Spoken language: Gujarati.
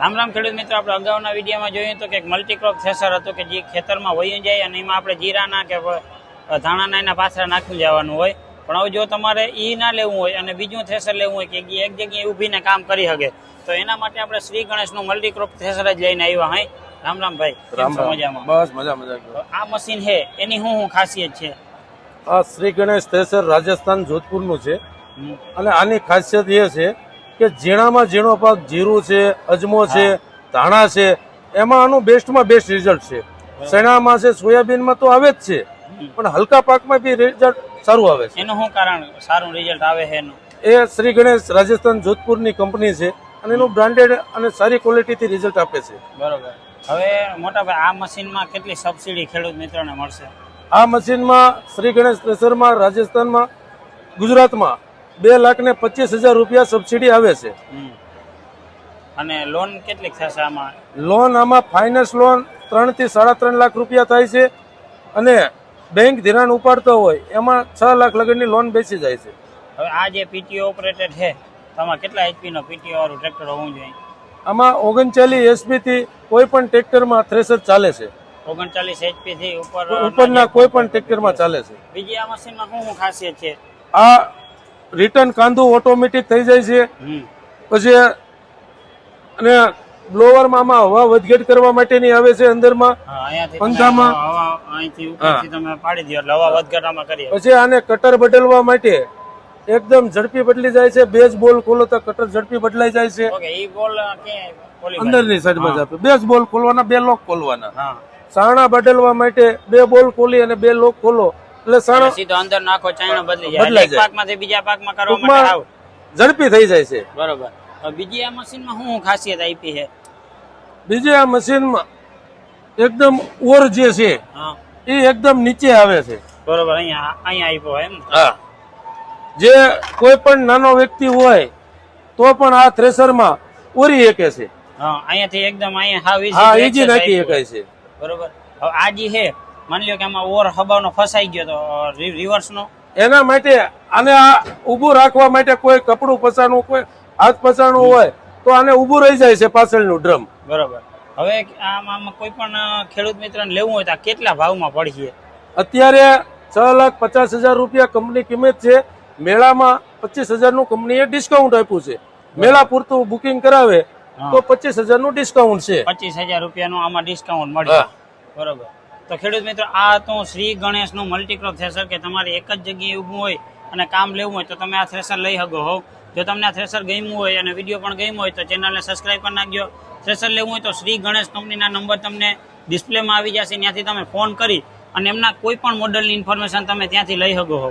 રામ રામ ખેડૂત મિત્રો, આપણે અગાઉના વિડીયોમાં જોયું તો કે એક મલ્ટીક્રોપ થ્રેસર હતું કે જે ખેતરમાં વયું જાય અને એમાં આપણે જીરાના કે ધાણાના એના પાછળ નાખી જવાનું હોય. પણ હવે જો તમારે ઈ ના લેવું હોય અને બીજું થ્રેસર લેવું હોય કે એક જગ્યાએ ઊભીને કામ કરી શકે, તો એના માટે આપણે શ્રી ગણેશનું મલ્ટીક્રોપ થ્રેસર જ લઈને આવ્યા. હાય રામ રામ ભાઈ, મજામાં? બસ મજા. આ મશીન છે એની શું ખાસિયત છે? આ શ્રી ગણેશ થ્રેસર રાજસ્થાન જોધપુરનું છે અને આની ખાસિયત એ છે કે ઝીણામાં ઝીણો પાક જીરું છે, અજમો છે, ધાણા છે, એમાં આનું બેસ્ટમાં બેસ્ટ રિઝલ્ટ છે. ચણામાં છે, સોયાબીનમાં તો આવે જ છે, પણ હલકા પાકમાં બી રિઝલ્ટ સારું આવે છે. એનું શું કારણ સારું રિઝલ્ટ આવે છે એનું? એ શ્રી ગણેશ રાજસ્થાન જોધપુરની કંપની છે અને એનું બ્રાન્ડેડ અને સારી ક્વોલિટીથી રિઝલ્ટ આપે છે. બરોબર. હવે મોટાભાઈ આ મશીનમાં કેટલી સબસિડી ખેડૂત મિત્રોને મળશે? આ મશીનમાં શ્રી ગણેશ થ્રેસરમાં રાજસ્થાનમાં, ગુજરાતમાં 2,25,000 રૂપિયા સબસિડી આવે છે. અને લોન કેટલી થશે આમાં? લોન આમાં ફાઇનાન્સ લોન 3 થી 3.5 લાખ રૂપિયા થાય છે અને બેંક ધિરાણ ઉપાડતો હોય એમાં 6 લાખ લગનની લોન બેસી જાય છે. હવે આ જે પીટીઓ ઓપરેટેડ છે, આમાં કેટલા એચપી નો પીટીઓ વાળું ટ્રેક્ટર હોવું જોઈએ? આમાં 39 એચપી થી કોઈ પણ ટ્રેક્ટરમાં થ્રેસર ચાલે છે. 39 એચપી થી ઉપરના કોઈ પણ ટ્રેક્ટરમાં ચાલે છે. બીજી આ મશીનમાં શું ખાસિયત છે? આ રિટર્ન કાંદું ઓટોમેટિક થઈ જાય છે. પછી અને બ્લોવરમાં આમાં હવા વધઘટ કરવા માટેની આવે છે અંદરમાં, પંખામાં અહીંથી ઉપરથી તમે પાડી દો એટલે હવા વધઘટ આમાં કરી. પછી આને કટર બદલવા માટે એકદમ ઝડપી બદલી જાય છે. બેઝ બોલ ખોલો તો કટર ઝડપી બદલાઈ જાય છે. ઓકે, ઈ બોલ કે અંદરની સાઈડમાં જ આપે. બેઝ બોલ ખોલવાના, 2 લોક ખોલવાના. હા, સાણા બદલવા માટે 2 બોલ ખોલી અને 2 લોક ખોલો એટલે સાણા સીધો અંદર નાખો, ચાયણો બદલી જાય. એક પાકમાંથી બીજા પાકમાં કરવા માટે આવ ઝડપી થઈ જાય છે. બરોબર. બીજી આ મશીનમાં શું ખાસિયત આપી છે? બીજી આ મશીનમાં એકદમ ઓર જે છે એ એકદમ નીચે આવે છે. બરોબર. અહીંયા આપ્યો એમ? હા. જે કોઈ પણ નાનો વ્યક્તિ હોય તો પણ આ થ્રેસરમાં ઓરી શકે છે. હા, અહીંયાથી એકદમ અહીંયા ઈજી નાખી શકાય છે. બરોબર. હવે આ જે છે, માની લ્યો કે આમાં ઓર હબાનો ફસાઈ ગયો તો રિવર્સ નો, એના માટે આને આ ઊભું રાખવા માટે કોઈ કપડું પસારવું, કોઈ હાથ પસારવું હોય તો આને ઊભું રહી જાય છે પાછળનું ડ્રમ. બરોબર. હવે આમાં કોઈ પણ ખેડૂત મિત્રને લેવું હોય તો કેટલા ભાવમાં પડશે? અત્યારે 6,50,000 રૂપિયા કંપની કિંમત છે. મેળામાં 25,000 નું કંપનીએ ડિસ્કાઉન્ટ આપ્યું છે. મેળા પૂરતું બુકિંગ કરાવે તો 25,000 નું ડિસ્કાઉન્ટ છે. 25,000 રૂપિયાનું આમાં ડિસ્કાઉન્ટ મળે. બરોબર. તો ખેડૂત મિત્રો, આ તો શ્રી ગણેશ નું મલ્ટીક્રોપ થ્રેસર કે તમારે એક જ જગ્યાએ ઊભું હોય અને કામ લેવું હોય તો તમે આ થ્રેસર લઈ શકો હો. જો તમને આ થ્રેસર ગમ્યું હોય અને વિડીયો પણ ગમ્યો હોય તો ચેનલને સબસ્ક્રાઈબ કરી નાખજો. થ્રેસર લેવું હોય તો શ્રી ગણેશ કંપનીના નંબર તમને ડિસ્પ્લેમાં આવી જશે, ત્યાંથી તમે ફોન કરી અને એમના કોઈ પણ મોડલની ઇન્ફોર્મેશન તમે ત્યાંથી લઈ શકો છો.